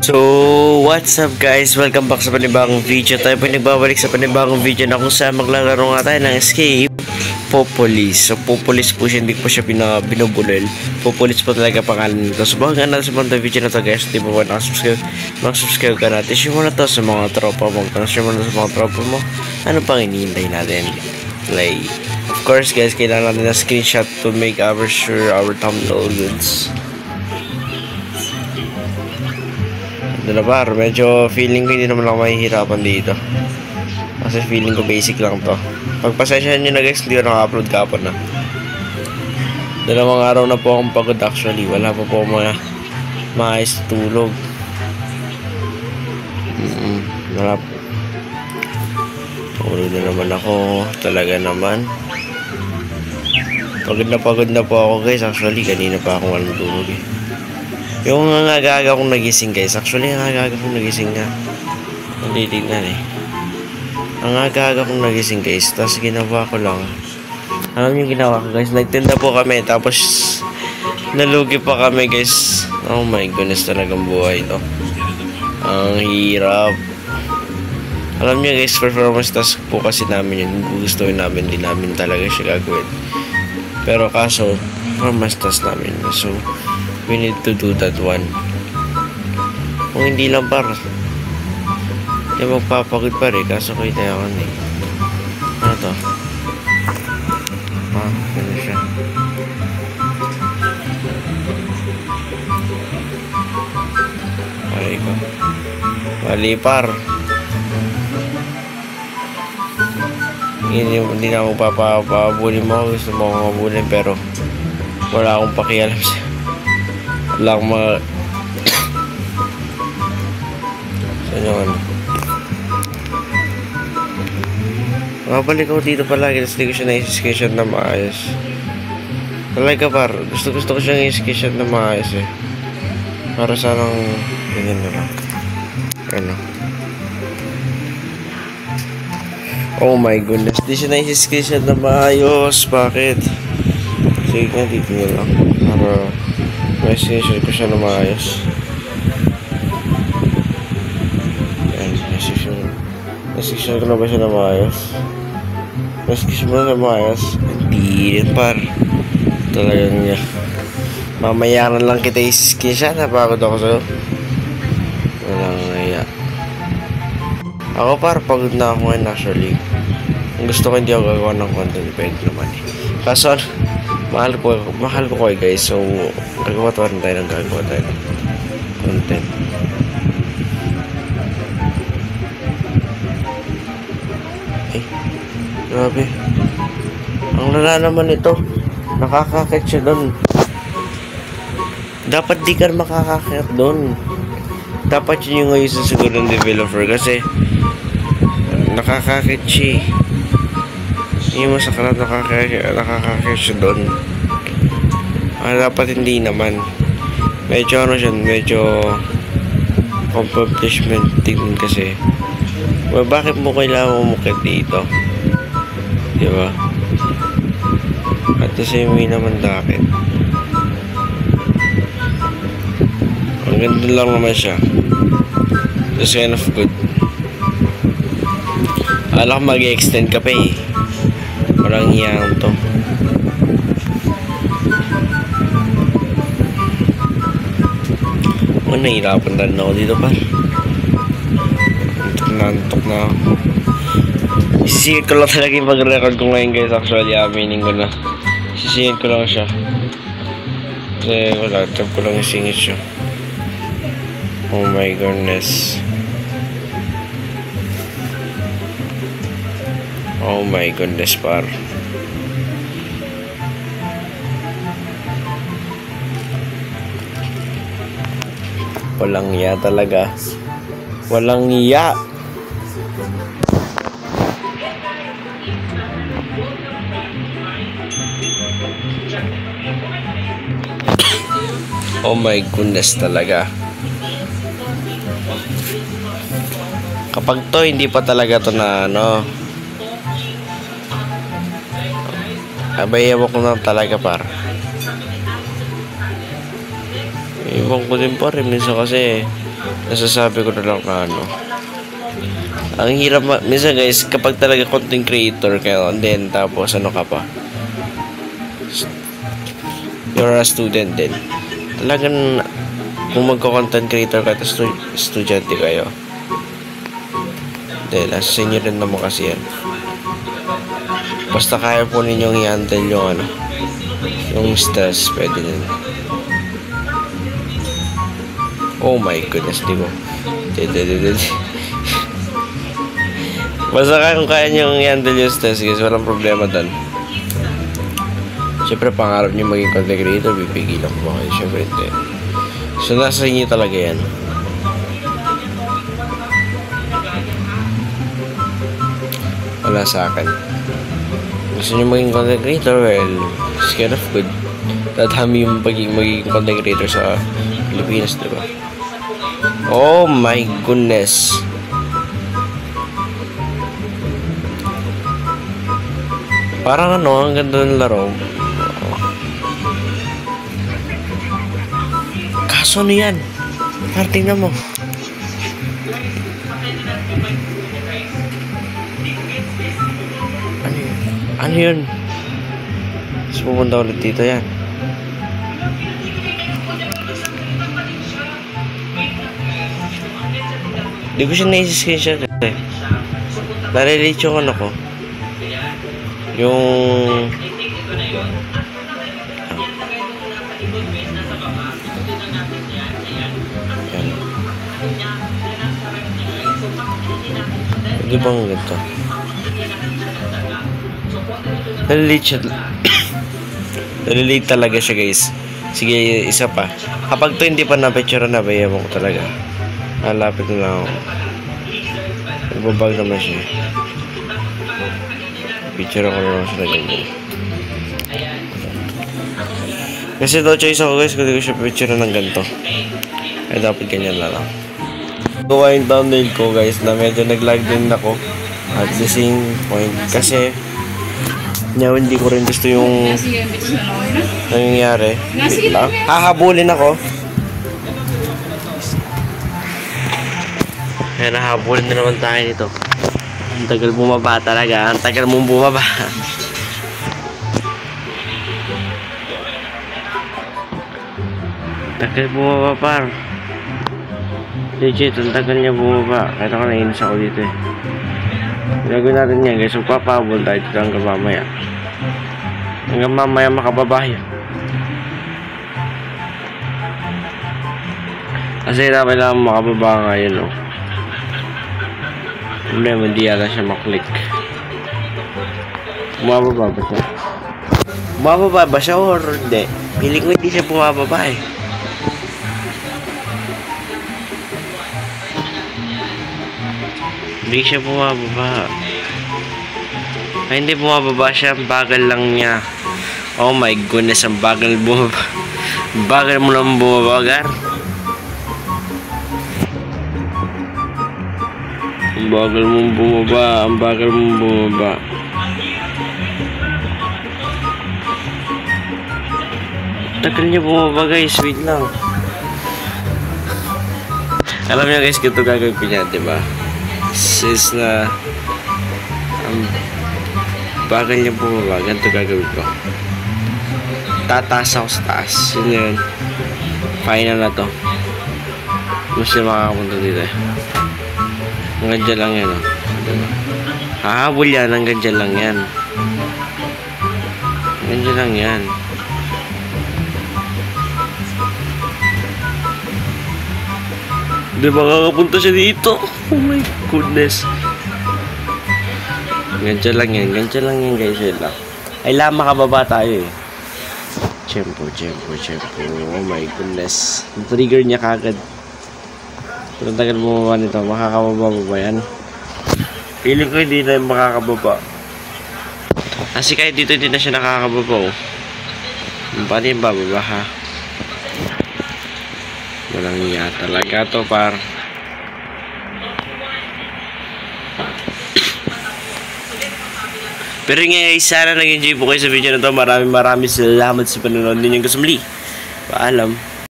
So, what's up guys? Welcome back sa panibagong video. Tayo po nagbabalik sa panibagong video na kung saan maglalaro nga tayo ng Escape Popolis. So, Popolis po siya, hindi po siya binubulil. Popolis po talaga pangalan nito. So, bago nga natin sa mga video na to guys, hindi po ba nakasubscribe? Mag-subscribe ka natin. Share mo na to sa mga tropa mo. Share mo na sa mga tropa mo. Ano pang hinihintay natin? Play. Of course guys, kailangan natin na screenshot to make sure our thumbnail goods. Dalabar, medyo feeling ko hindi naman ako mahihirapan dito. Kasi feeling ko basic lang to. Pagpasensyahan nyo na guys, hindi ko naka-upload kapon na. Dalawang araw na po akong pagod actually. Wala pa po maayos tulog. Wala po. Tulog na naman ako. Talaga naman. Pagod na po ako guys. Actually, kanina pa akong walang tulog eh. Yung aga-aga kong nagising guys. Actually, ang aga-aga kong nagising nga. Hindi tignan eh. Ang aga-aga kong nagising guys. Tapos ginawa ko lang. Alam niyo ginawa ko guys. Nagtinda po kami. Tapos nalugi pa kami guys. Oh my goodness, talagang buhay ito. Ang hirap. Alam niyo guys, performance task po kasi namin yun. Gugustuhin namin. Hindi namin talaga siya gagawin. Pero kaso, performance task namin. So, we need to do that one. Kung hindi lang para hindi magpapagod pa rin. Kaso ko itayakan eh. Ano to? Ano siya? Aray ko. Mali par. Hindi na ako papabulin mo. Gusto mo akong mabulin pero wala akong pakialam siya. Wala akong mga saan yung ano mabalik ako dito palagi. Tapos hindi ko siya na-screenshot na maayos talaga par. Gusto ko siyang i-screenshot na maayos eh. Para sanang ganyan na lang ano. Oh my goodness, di siya na-screenshot na maayos. Bakit? Sige nga dito nyo lang para may screenshot ko siya na maayos. Ayan, may screenshot ko na ba siya na maayos? May screenshot mo na maayos? Hindi rin par. Talagang niya. Mamaya na lang kita i-screenshot. Napagod ako sa'yo. Walang ngaya. Ako par, pagod na ako ngayon actually. Kung gusto ko hindi ako gagawa ng content, pwede naman eh. Kaso mahal ko kayo guys. So gagawa tayo ng content. Eh, grabe. Ang lala naman ito. Nakakakit siya doon. Dapat di ka makakakit doon. Dapat yun yung ayusin siguro ng developer kasi nakakakit siya. Yung masakit nakakakit siya doon. Dapat hindi naman. Medyo ano siya, medyo accomplishment tingin kasi. Well, bakit mo kailangan umukit dito? Diba? At the same way naman dakit. Ang ganda lang naman siya. Just kind of good. Alam ko mag-extend ka pa eh. Walang hiyang to. Nahihirapan na rin ako dito pa. Nantok na ako. Sisingit ko lang talaga yung mag-record ko ngayon guys. Actually, aminin ko na. Sisingit ko lang siya. Kasi wala, trap ko lang yung singit siya. Oh my goodness. Oh my goodness par. Walang iya talaga. Walang iya. Oh my goodness talaga. Kapag to hindi pa talaga to na ano. Abay-ewan ko na talaga par. Iwan ko din pa rin minsan kasi nasasabi ko na lang na ano, ang hirap minsan guys kapag talaga content creator kayo and then tapos ano ka pa, you're a student din, talagang kung magko-content creator ka tapos estudyante kayo, then nasa inyo rin naman kasi yan. Basta kaya po ninyong i-handle yung ano, yung stress, pwede din. Oh my goodness, di ko. Basta kung kaya nyo i-handle yung stress guys, walang problema doon. Siyempre pangarap nyo maging content creator, pipigilan ko ba kayo? Siyempre hindi. So nasa inyo talaga yan. Wala sa akin. Gusto nyo maging content creator, well, it's kind of good. Dadami yung magiging content creator sa Pilipinas, diba? Oh my goodness. Parang ano, ang ganda ng laro. Kaso ano yan? Tingnan mo. Ano yun? Mas pupunta ulit dito yan. Di ko siya na-screenshot eh. Nalilate yung ano ko. Yung yan. Pwede bang ganito? Nalilate siya. Nalilate talaga siya guys. Sige, isa pa. Kapag to hindi pa na-picture na, bayaman ko talaga. Halapit na lang ako. Nagbabag naman siya. Picture ako naman siya na ganyan. Kasi no choice ako guys kung di ko siya picture ng ganito. Ay dapat ganyan na lang. Gawa yung thumbnail ko guys na medyo nag-lag din ako at the same point. Kasi hindi ko rin gusto yung nangyayari. Hahabulin ako. Kaya nahabulin na naman tayo nito. Ang tagal bumaba talaga. Ang tagal mong bumaba. Tagal bumaba par. Legit, ang tagal niya bumaba. Kaya ako nainis ako dito eh. Gagawin natin yan guys. Magpapahabol tayo dito hanggang mamaya. Hanggang mamaya makababayo. Kasi dapat lang makababa ngayon oh. Problema, hindi yata siya maklik. Bumababa ba siya? Bumababa ba siya or hindi? Piling ko hindi siya bumababa eh. Hindi siya bumababa. Ay hindi bumababa siya. Ang bagal lang niya. Oh my goodness, ang bagal bumaba. Bagal mo lang bumaba, Gar. Ang bagal mong bumaba. Ang bagal mong bumaba. Tagal niya bumaba guys. Wait lang. Alam niyo guys, ito gagawin ko niya, diba? Since na ang bagal niya bumaba, ganito gagawin ko. Tataas ako sa taas. Yun yun. Final na to. Mas siya makakapunta dito eh. Hanggang dyan lang yan, oh. Hahabol yan, hanggang dyan lang yan. Hanggang dyan lang yan. Di ba kakapunta siya dito? Oh my goodness. Hanggang dyan lang yan, guys. Ay lang, makababa tayo eh. Tiyempo. Oh my goodness. Trigger niya kagad. Pero tagal bumaba nito, makakababa ba yan? Feeling ko hindi na makakababa. Kasi kahit dito hindi na siya nakakababa oh. Paano yung bababa ha? Walang iya talaga to par. Pero ngayon sana nag-enjoy po kayo sa video na to. Maraming salamat sa panonood ninyo. Gusto muli. Paalam.